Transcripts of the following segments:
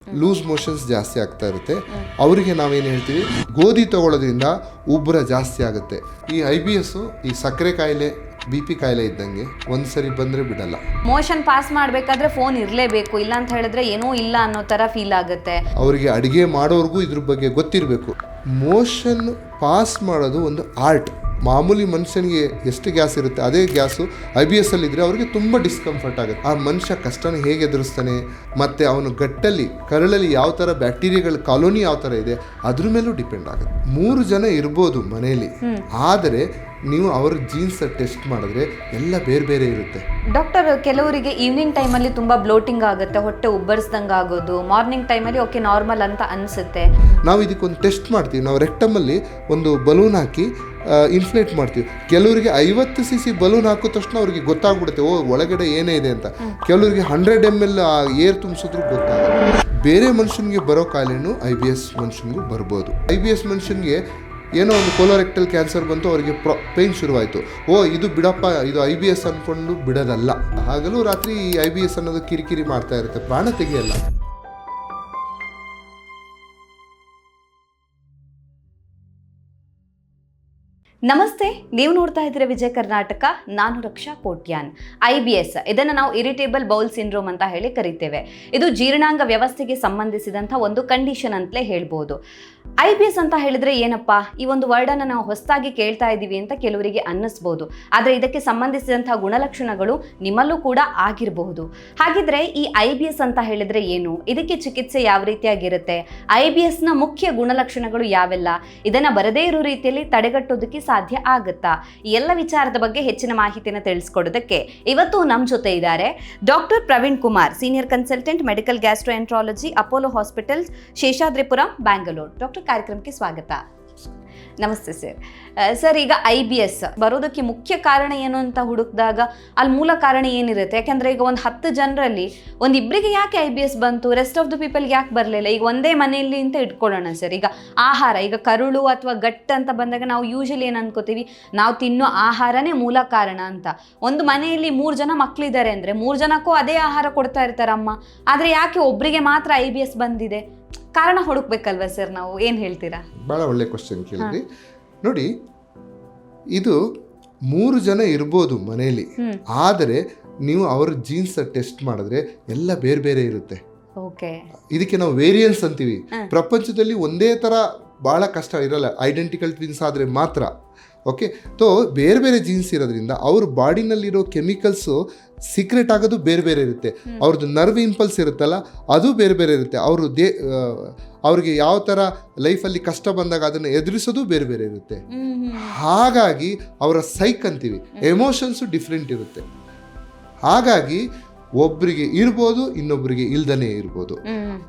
Loose motions ಜಾಸ್ತಿ ಆಗ್ತಾ ಇರುತ್ತೆ. ಅವರಿಗೆ ನಾವೇನು ಹೇಳ್ತೀವಿ, ಗೋಧಿ ತಗೊಳ್ಳೋದ್ರಿಂದ ಉಬ್ಬರ ಜಾಸ್ತಿ ಆಗುತ್ತೆ. ಈ IBS ಈ ಸಕ್ಕರೆ ಕಾಯಿಲೆ, BP ಕಾಯಿಲೆ ಇದ್ದಂಗೆ ಒಂದ್ಸರಿ ಬಂದರೆ ಬಿಡಲ್ಲ. ಮೋಷನ್ ಪಾಸ್ ಮಾಡಬೇಕಾದ್ರೆ ಫೋನ್ ಇರಲೇಬೇಕು, ಇಲ್ಲ ಅಂತ ಹೇಳಿದ್ರೆ ಏನೋ ಇಲ್ಲ ಅನ್ನೋ ಥರ ಫೀಲ್ ಆಗುತ್ತೆ. ಅವರಿಗೆ ಅಡುಗೆ ಮಾಡೋರ್ಗೂ ಇದ್ರ ಬಗ್ಗೆ ಗೊತ್ತಿರಬೇಕು. ಮೋಷನ್ ಪಾಸ್ ಮಾಡೋದು ಒಂದು ಆರ್ಟ್. ಮಾಮೂಲಿ ಮನುಷ್ಯನಿಗೆ ಎಷ್ಟು ಗ್ಯಾಸ್ ಇರುತ್ತೆ ಅದೇ ಗ್ಯಾಸು IBS ಅಲ್ಲಿದ್ದರೆ ಅವ್ರಿಗೆ ತುಂಬ ಡಿಸ್ಕಂಫರ್ಟ್ ಆಗುತ್ತೆ. ಆ ಮನುಷ್ಯ ಕಷ್ಟನ ಹೇಗೆ ಎದುರಿಸ್ತಾನೆ, ಮತ್ತು ಅವನು ಗಟ್ಟಲ್ಲಿ ಕರಳಲ್ಲಿ ಯಾವ ಥರ ಬ್ಯಾಕ್ಟೀರಿಯಾಗಳ ಕಾಲೋನಿ ಯಾವ ಥರ ಇದೆ ಅದ್ರ ಮೇಲೂ ಡಿಪೆಂಡ್ ಆಗುತ್ತೆ. 3 ಜನ ಇರ್ಬೋದು ಮನೆಯಲ್ಲಿ, ಆದರೆ ನೀವು ಅವ್ರ ಜೀನ್ಸ್ ಟೆಸ್ಟ್ ಮಾಡಿದ್ರೆ ಎಲ್ಲ ಬೇರೆ ಬೇರೆ ಇರುತ್ತೆ. ಡಾಕ್ಟರ್, ಕೆಲವರಿಗೆ ಈವ್ನಿಂಗ್ ಟೈಮಲ್ಲಿ ತುಂಬ ಬ್ಲೋಟಿಂಗ್ ಆಗುತ್ತೆ, ಹೊಟ್ಟೆ ಉಬ್ಬರಿಸ್ದಂಗೆ ಆಗೋದು, ಮಾರ್ನಿಂಗ್ ಟೈಮಲ್ಲಿ ಓಕೆ ನಾರ್ಮಲ್ ಅಂತ ಅನಿಸುತ್ತೆ. ನಾವು ಇದಕ್ಕೊಂದು ಟೆಸ್ಟ್ ಮಾಡ್ತೀವಿ. ನಾವು ರೆಕ್ಟಮಲ್ಲಿ ಒಂದು ಬಲೂನ್ ಹಾಕಿ ಇನ್ಫ್ಲೇಟ್ ಮಾಡ್ತೀವಿ. ಕೆಲವರಿಗೆ 50 cc ಬಲೂನ್ ಹಾಕಿದ ತಕ್ಷಣ ಅವ್ರಿಗೆ ಗೊತ್ತಾಗ್ಬಿಡುತ್ತೆ, ಓ ಒಳಗಡೆ ಏನೇ ಇದೆ ಅಂತ. ಕೆಲವರಿಗೆ 100 ml ಏರ್ ತುಂಬಿಸಿದ್ರು ಗೊತ್ತಾಗುತ್ತೆ. ಬೇರೆ ಮನುಷ್ಯನಿಗೆ ಬರೋ ಕಾಯಿಲೆನೂ IBS ಮನುಷ್ಯನಿಗೂ ಬರ್ಬೋದು. IBS ಮನುಷ್ಯನಿಗೆ ಏನೋ ಒಂದು ಕೋಲೋರೆಕ್ಟಲ್ ಕ್ಯಾನ್ಸರ್ ಬಂತು, ಅವರಿಗೆ ಪೇಯ್ನ್ ಶುರುವಾಯಿತು. ಓ ಇದು ಬಿಡಪ್ಪ, ಇದು IBS ಅಂದ್ಕೊಂಡು ಬಿಡೋದಲ್ಲ. ಹಾಗಲೂ ರಾತ್ರಿ ಈ IBS ಅನ್ನೋದು ಕಿರಿಕಿರಿ ಮಾಡ್ತಾ ಇರುತ್ತೆ, ಪ್ರಾಣ ತೆಗೆಯಲ್ಲ. ನಮಸ್ತೆ, ನೀವು ನೋಡ್ತಾ ಇದ್ದೀರಾ ವಿಜಯ ಕರ್ನಾಟಕ. ನಾನು ರಕ್ಷಾ ಕೋಟ್ಯಾನ್. IBS ಇದನ್ನು ನಾವು ಇರಿಟೇಬಲ್ ಬೌಲ್ ಸಿಂಡ್ರೋಮ್ ಅಂತ ಹೇಳಿ ಕರಿತೇವೆ. ಇದು ಜೀರ್ಣಾಂಗ ವ್ಯವಸ್ಥೆಗೆ ಸಂಬಂಧಿಸಿದಂಥ ಒಂದು ಕಂಡೀಷನ್ ಅಂತಲೇ ಹೇಳ್ಬೋದು. IBS ಅಂತ ಹೇಳಿದ್ರೆ ಏನಪ್ಪ, ಈ ಒಂದು ವರ್ಡನ್ನು ನಾವು ಹೊಸದಾಗಿ ಕೇಳ್ತಾ ಇದ್ದೀವಿ ಅಂತ ಕೆಲವರಿಗೆ ಅನ್ನಿಸ್ಬೋದು. ಆದರೆ ಇದಕ್ಕೆ ಸಂಬಂಧಿಸಿದಂಥ ಗುಣಲಕ್ಷಣಗಳು ನಿಮ್ಮಲ್ಲೂ ಕೂಡ ಆಗಿರಬಹುದು. ಹಾಗಿದ್ರೆ ಈ IBS ಅಂತ ಹೇಳಿದ್ರೆ ಏನು, ಇದಕ್ಕೆ ಚಿಕಿತ್ಸೆ ಯಾವ ರೀತಿಯಾಗಿರುತ್ತೆ, IBSನ ಮುಖ್ಯ ಗುಣಲಕ್ಷಣಗಳು ಯಾವೆಲ್ಲ, ಇದನ್ನು ಬರದೇ ಇರೋ ರೀತಿಯಲ್ಲಿ ತಡೆಗಟ್ಟೋದಕ್ಕೆ ಸಾಧ್ಯ ಆಗುತ್ತಾ, ಈ ಎಲ್ಲ ವಿಚಾರದ ಬಗ್ಗೆ ಹೆಚ್ಚಿನ ಮಾಹಿತಿಯನ್ನು ತಿಳಿಸ್ಕೊಡೋದಕ್ಕೆ ಇವತ್ತು ನಮ್ಮ ಜೊತೆ ಇದ್ದಾರೆ doctor Praveen Kumar, senior consultant, medical gastroenterology, Apollo hospitals, Seshadripuram, Bangalore. Doctor, ಕಾರ್ಯಕ್ರಮಕ್ಕೆ ಸ್ವಾಗತ. ನಮಸ್ತೆ ಸರ್. ಈಗ IBS ಬರೋದಕ್ಕೆ ಮುಖ್ಯ ಕಾರಣ ಏನು ಅಂತ ಹುಡುಕಿದಾಗ ಅಲ್ಲಿ ಮೂಲ ಕಾರಣ ಏನಿರುತ್ತೆ? ಯಾಕಂದರೆ ಈಗ ಒಂದು 10 ಜನರಲ್ಲಿ ಒಂದಿಬ್ಬರಿಗೆ ಯಾಕೆ IBS ಬಂತು, ರೆಸ್ಟ್ ಆಫ್ ದ ಪೀಪಲ್ಗೆ ಯಾಕೆ ಬರಲಿಲ್ಲ? ಈಗ ಒಂದೇ ಮನೆಯಲ್ಲಿ ಅಂತ ಇಟ್ಕೊಳ್ಳೋಣ ಸರ್. ಈಗ ಆಹಾರ, ಈಗ ಕರುಳು ಅಥವಾ ಗಟ್ಟು ಅಂತ ಬಂದಾಗ ನಾವು ಯೂಶಲಿ ಏನು ಅನ್ಕೋತೀವಿ, ನಾವು ತಿನ್ನೋ ಆಹಾರನೇ ಮೂಲ ಕಾರಣ ಅಂತ. ಒಂದು ಮನೆಯಲ್ಲಿ 3 ಜನ ಮಕ್ಕಳಿದ್ದಾರೆ ಅಂದರೆ 3 ಜನಕ್ಕೂ ಅದೇ ಆಹಾರ ಕೊಡ್ತಾ ಇರ್ತಾರೆ ಅಮ್ಮ, ಆದರೆ ಯಾಕೆ ಒಬ್ಬರಿಗೆ ಮಾತ್ರ IBS ಬಂದಿದೆ? ಕಾರಣ ಹುಡುಕ್ಬೇಕಲ್ವ ಸರ್, ನಾವು ಏನು ಹೇಳ್ತೀರಾ? ಭಾಳ ಒಳ್ಳೆ ಕ್ವಶನ್ ಕೇಳಿದ್ರಿ. ನೋಡಿ, ಇದು 3 ಜನ ಇರ್ಬೋದು ಮನೆಯಲ್ಲಿ, ಆದರೆ ನೀವು ಅವ್ರ ಜೀನ್ಸ್ ಟೆಸ್ಟ್ ಮಾಡಿದ್ರೆ ಎಲ್ಲ ಬೇರೆ ಬೇರೆ ಇರುತ್ತೆ. ಓಕೆ, ಇದಕ್ಕೆ ನಾವು ವೇರಿಯನ್ಸ್ ಅಂತೀವಿ. ಪ್ರಪಂಚದಲ್ಲಿ ಒಂದೇ ಥರ ಭಾಳ ಕಷ್ಟ ಇರಲ್ಲ, ಐಡೆಂಟಿಕಲ್ ಟ್ವಿನ್ಸ್ ಆದರೆ ಮಾತ್ರ. ಓಕೆ, ತೋ ಬೇರೆ ಬೇರೆ ಜೀನ್ಸ್ ಇರೋದ್ರಿಂದ ಅವ್ರ ಬಾಡಿನಲ್ಲಿರೋ ಕೆಮಿಕಲ್ಸು ಸೀಕ್ರೆಟ್ ಆಗೋದು ಬೇರೆ ಬೇರೆ ಇರುತ್ತೆ. ಅವ್ರದ್ದು ನರ್ವ್ ಇಂಪಲ್ಸ್ ಇರುತ್ತಲ್ಲ, ಅದು ಬೇರೆ ಬೇರೆ ಇರುತ್ತೆ. ಅವರು ಅವ್ರಿಗೆ ಯಾವ ಥರ ಲೈಫಲ್ಲಿ ಕಷ್ಟ ಬಂದಾಗ ಅದನ್ನು ಎದುರಿಸೋದು ಬೇರೆ ಬೇರೆ ಇರುತ್ತೆ. ಹಾಗಾಗಿ ಅವರ ಸೈಕ್ ಅಂತೀವಿ, ಎಮೋಷನ್ಸು ಡಿಫ್ರೆಂಟ್ ಇರುತ್ತೆ. ಹಾಗಾಗಿ ಒಬ್ಬರಿಗೆ ಇರ್ಬೋದು, ಇನ್ನೊಬ್ಬರಿಗೆ ಇಲ್ದನೇ ಇರ್ಬೋದು.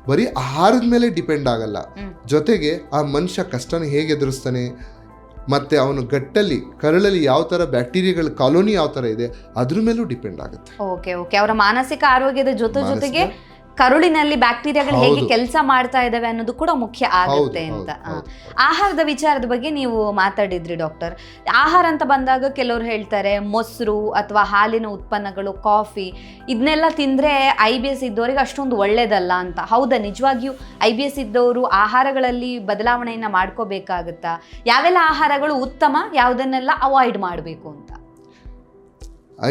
ಬರೀ ಆಹಾರದ ಮೇಲೆ ಡಿಪೆಂಡ್ ಆಗಲ್ಲ, ಜೊತೆಗೆ ಆ ಮನುಷ್ಯ ಕಷ್ಟನ ಹೇಗೆ ಎದುರಿಸ್ತಾನೆ, ಮತ್ತು ಅವನು ಗಟ್ಟಲ್ಲಿ ಕರಳಲ್ಲಿ ಯಾವ ಥರ ಬ್ಯಾಕ್ಟೀರಿಯಾಗಳ ಕಾಲೋನಿ ಯಾವ ಥರ ಇದೆ ಅದ್ರ ಮೇಲೂ ಡಿಪೆಂಡ್ ಆಗುತ್ತೆ. ಓಕೆ, ಅವರ ಮಾನಸಿಕ ಆರೋಗ್ಯದ ಜೊತೆಗೆ ಕರುಳಿನಲ್ಲಿ ಬ್ಯಾಕ್ಟೀರಿಯಾಗಳು ಹೇಗೆ ಕೆಲಸ ಮಾಡ್ತಾ ಇದಾವೆ ಅನ್ನೋದು ಕೂಡ ಮುಖ್ಯ ಆಗುತ್ತೆ ಅಂತ. ಆಹಾರದ ವಿಚಾರದ ಬಗ್ಗೆ ನೀವು ಮಾತಾಡಿದ್ರಿ ಡಾಕ್ಟರ್. ಆಹಾರ ಅಂತ ಬಂದಾಗ ಕೆಲವರು ಹೇಳ್ತಾರೆ ಮೊಸರು ಅಥವಾ ಹಾಲಿನ ಉತ್ಪನ್ನಗಳು, ಕಾಫಿ, ಇದನ್ನೆಲ್ಲ ತಿಂದರೆ IBS ಇದ್ದವರಿಗೆ ಅಷ್ಟೊಂದು ಒಳ್ಳೇದಲ್ಲ ಅಂತ. ಹೌದಾ, ನಿಜವಾಗಿಯೂ IBS ಇದ್ದವರು ಆಹಾರಗಳಲ್ಲಿ ಬದಲಾವಣೆಯನ್ನು ಮಾಡ್ಕೋಬೇಕಾಗುತ್ತಾ? ಯಾವೆಲ್ಲ ಆಹಾರಗಳು ಉತ್ತಮ, ಯಾವುದನ್ನೆಲ್ಲ ಅವಾಯ್ಡ್ ಮಾಡಬೇಕು ಅಂತ?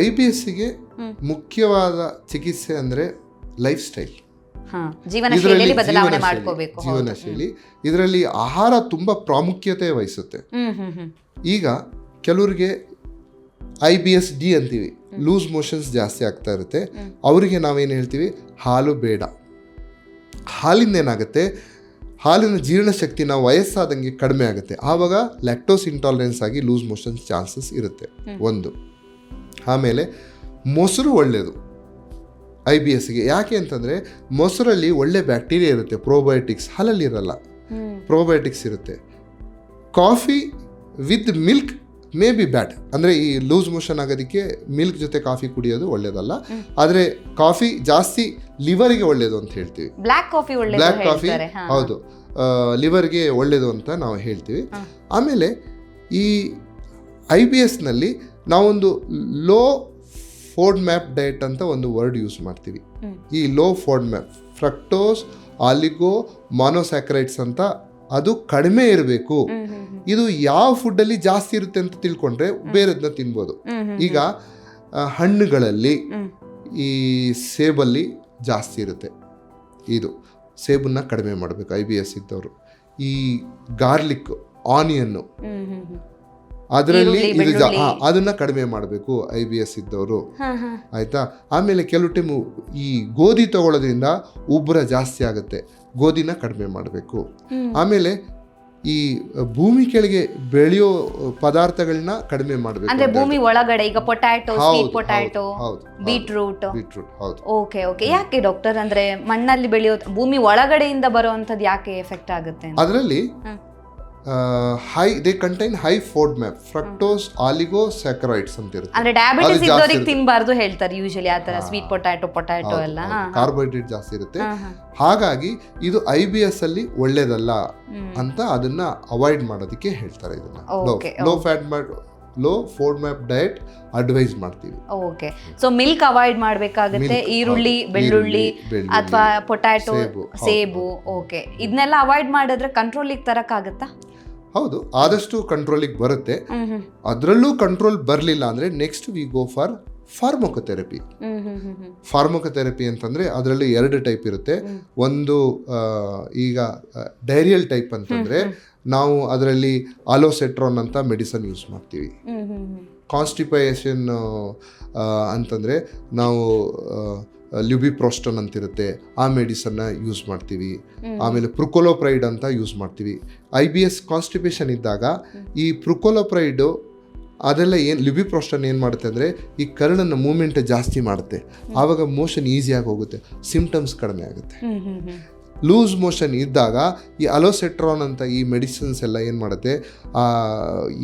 IBSಗೆ ಮುಖ್ಯವಾದ ಚಿಕಿತ್ಸೆ ಅಂದರೆ ಲೈಫ್ ಸ್ಟೈಲ್, ಜೀವನ ಶೈಲಿಯಲ್ಲಿ ಬದಲಾವಣೆ ಮಾಡ್ಕೋಬೇಕು. ಜೀವನ ಶೈಲಿ, ಇದರಲ್ಲಿ ಆಹಾರ ತುಂಬ ಪ್ರಾಮುಖ್ಯತೆ ವಹಿಸುತ್ತೆ. ಈಗ ಕೆಲವರಿಗೆ IBSD ಅಂತೀವಿ, ಲೂಸ್ ಮೋಷನ್ಸ್ ಜಾಸ್ತಿ ಆಗ್ತಾ ಇರುತ್ತೆ. ಅವರಿಗೆ ನಾವೇನು ಹೇಳ್ತೀವಿ, ಹಾಲು ಬೇಡ. ಹಾಲಿಂದ ಏನಾಗುತ್ತೆ, ಹಾಲಿನ ಜೀರ್ಣಶಕ್ತಿ ನಾವು ವಯಸ್ಸಾದಂಗೆ ಕಡಿಮೆ ಆಗುತ್ತೆ. ಆವಾಗ ಲ್ಯಾಕ್ಟೋಸ್ ಇಂಟಾಲರೆನ್ಸ್ ಆಗಿ ಲೂಸ್ ಮೋಷನ್ಸ್ ಚಾನ್ಸಸ್ ಇರುತ್ತೆ ಒಂದು. ಆಮೇಲೆ ಮೊಸರು ಒಳ್ಳೆಯದು IBSಗೆ. ಯಾಕೆ ಅಂತಂದರೆ ಮೊಸರಲ್ಲಿ ಒಳ್ಳೆ ಬ್ಯಾಕ್ಟೀರಿಯಾ ಇರುತ್ತೆ, ಪ್ರೋಬಯೋಟಿಕ್ಸ್. ಹಾಲಲ್ಲಿ ಇರಲ್ಲ, ಪ್ರೋಬಯೋಟಿಕ್ಸ್ ಇರುತ್ತೆ. Coffee with milk may be ಬ್ಯಾಡ್, ಅಂದರೆ ಈ ಲೂಸ್ ಮೋಷನ್ ಆಗೋದಕ್ಕೆ ಮಿಲ್ಕ್ ಜೊತೆ ಕಾಫಿ ಕುಡಿಯೋದು ಒಳ್ಳೆಯದಲ್ಲ. ಆದರೆ ಕಾಫಿ ಜಾಸ್ತಿ ಲಿವರ್ಗೆ ಒಳ್ಳೆಯದು ಅಂತ ಹೇಳ್ತೀವಿ. ಬ್ಲ್ಯಾಕ್ ಕಾಫಿ ಹೌದು, ಲಿವರ್ಗೆ ಒಳ್ಳೆಯದು ಅಂತ ನಾವು ಹೇಳ್ತೀವಿ. ಆಮೇಲೆ ಈ IBSನಲ್ಲಿ ನಾವೊಂದು ಲೋ ಫೋಡ್ ಮ್ಯಾಪ್ ಡಯಟ್ ಅಂತ ಒಂದು ವರ್ಡ್ ಯೂಸ್ ಮಾಡ್ತೀವಿ. ಈ ಲೋ ಫ್ರಕ್ಟೋಸ್, ಆಲಿಗೋ, ಮಾನೋಸ್ಯಾಕ್ರೈಡ್ಸ್ ಅಂತ ಅದು ಕಡಿಮೆ ಇರಬೇಕು. ಇದು ಯಾವ ಫುಡ್ಡಲ್ಲಿ ಜಾಸ್ತಿ ಇರುತ್ತೆ ಅಂತ ತಿಳ್ಕೊಂಡ್ರೆ ಬೇರೆದನ್ನ ತಿನ್ಬೋದು. ಈಗ ಹಣ್ಣುಗಳಲ್ಲಿ ಈ ಸೇಬಲ್ಲಿ ಜಾಸ್ತಿ ಇರುತ್ತೆ, ಇದು ಸೇಬನ್ನ ಕಡಿಮೆ ಮಾಡಬೇಕು IBS ಇದ್ದವರು. ಈ ಗಾರ್ಲಿಕ್, ಆನಿಯನ್ನು ಅದರಲ್ಲಿ ಇದು ಅದನ್ನ ಕಡಿಮೆ ಮಾಡಬೇಕು IBS ಇದ್ದವರು, ಆಯ್ತಾ. ಆಮೇಲೆ ಕೆಲವು ಟೈಮು ಈ ಗೋಧಿ ತಗೊಳ್ಳೋದ್ರಿಂದ ಉಬ್ಬರ ಜಾಸ್ತಿ ಆಗುತ್ತೆ, ಗೋಧಿನ ಕಡಿಮೆ ಮಾಡಬೇಕು. ಆಮೇಲೆ ಈ ಭೂಮಿ ಕೆಳಗೆ ಬೆಳೆಯೋ ಪದಾರ್ಥಗಳನ್ನ ಕಡಿಮೆ ಮಾಡಬೇಕು. ಅಂದ್ರೆ ಭೂಮಿ ಒಳಗಡೆ ಈಗ ಪೊಟ್ಯಾಟೊ, ಸ್ವೀಟ್ ಪೊಟ್ಯಾಟೊ, ಬೀಟ್ರೂಟ್. ಹೌದು. ಓಕೆ. ಯಾಕೆ ಡಾಕ್ಟರ್, ಅಂದ್ರೆ ಮಣ್ಣಲ್ಲಿ ಬೆಳೆಯೋ ಭೂಮಿ ಒಳಗಡೆಯಿಂದ ಬರುವಂತದ್ದು ಯಾಕೆ ಎಫೆಕ್ಟ್ ಆಗುತ್ತೆ? ಅದರಲ್ಲಿ they contain high FODMAP, fructose, oligo, saccharides ಅಂತ ಇರುತ್ತೆ. ಅಂದ್ರೆ ಡಯಾಬಿಟಿಸ್ ಇದ್ದವರಿಗೆ ತಿನ್ನಬಾರ್ದು ಹೇಳ್ತಾರೆ ಯೂಶಲಿ, ಆ ತರ ಸ್ವೀಟ್ ಪೊಟ್ಯಾಟೊ ಎಲ್ಲ ಕಾರ್ಬೋಹೈಡ್ರೇಟ್ ಜಾಸ್ತಿ ಇರುತ್ತೆ. ಹಾಗಾಗಿ ಇದು IBS ಅಲ್ಲಿ ಒಳ್ಳೇದಲ್ಲ ಅಂತ ಅದನ್ನ ಅವಾಯ್ಡ್ ಮಾಡೋದಕ್ಕೆ ಹೇಳ್ತಾರೆ. ಇದನ್ನ ಲೋ FODMAP ಡಯಟ್ ಅಡ್ವೈಸ್ ಮಾಡ್ತೀವಿ. ಓಕೆ. ಸೊ ಮಿಲ್ಕ್ ಅವಾಯ್ಡ್ ಮಾಡಬೇಕಾಗುತ್ತೆ, ಈರುಳ್ಳಿ, ಬೆಳ್ಳುಳ್ಳಿ ಅಥವಾ ಪೊಟ್ಯಾಟೊ, ಸೇಬು. ಓಕೆ. ಇದನ್ನೆಲ್ಲ ಅವಾಯ್ಡ್ ಮಾಡಿದ್ರೆ ಕಂಟ್ರೋಲಿಗೆ ತರಕ್ಕಾಗತ್ತಾ? ಹೌದು, ಆದಷ್ಟು ಕಂಟ್ರೋಲಿಗೆ ಬರುತ್ತೆ. ಅದರಲ್ಲೂ ಕಂಟ್ರೋಲ್ ಬರಲಿಲ್ಲ ಅಂದರೆ ನೆಕ್ಸ್ಟ್ ವಿ ಗೋ ಫಾರ್ ಫಾರ್ಮೋಕೊಥೆರಪಿ. ಫಾರ್ಮೋಕೊಥೆರಪಿ ಅಂತಂದರೆ ಅದರಲ್ಲಿ 2 ಟೈಪ್ ಇರುತ್ತೆ. ಒಂದು ಈಗ ಡೈರಿಯಲ್ ಟೈಪ್ ಅಂತಂದರೆ ನಾವು ಅದರಲ್ಲಿ ಅಲೋಸೆಟ್ರಾನ್ ಅಂತ ಮೆಡಿಸನ್ ಯೂಸ್ ಮಾಡ್ತೀವಿ. ಕಾನ್ಸ್ಟಿಪೇಷನ್ ಅಂತಂದರೆ ನಾವು ಲ್ಯುಬಿಪ್ರೋಸ್ಟನ್ ಅಂತಿರುತ್ತೆ, ಆ ಮೆಡಿಸನ್ನ ಯೂಸ್ ಮಾಡ್ತೀವಿ. ಆಮೇಲೆ ಪ್ರುಕೊಲೋಪ್ರೈಡ್ ಅಂತ ಯೂಸ್ ಮಾಡ್ತೀವಿ. IBS ಕಾನ್ಸ್ಟಿಪೇಷನ್ ಇದ್ದಾಗ ಈ ಪ್ರುಕೊಲೋಪ್ರೈಡು ಅದೆಲ್ಲ ಲ್ಯುಬಿಪ್ರೋಸ್ಟನ್ ಏನು ಮಾಡುತ್ತೆ ಅಂದರೆ ಈ ಕರ್ಣನ ಮೂಮೆಂಟ್ ಜಾಸ್ತಿ ಮಾಡುತ್ತೆ, ಆವಾಗ ಮೋಷನ್ ಈಸಿಯಾಗಿ ಹೋಗುತ್ತೆ, ಸಿಂಪ್ಟಮ್ಸ್ ಕಡಿಮೆ ಆಗುತ್ತೆ. ಲೂಸ್ ಮೋಷನ್ ಇದ್ದಾಗ ಈ ಅಲೋಸೆಟ್ರಾನ್ ಅಂತ ಈ ಮೆಡಿಸಿನ್ಸ್ ಎಲ್ಲ ಏನು ಮಾಡುತ್ತೆ,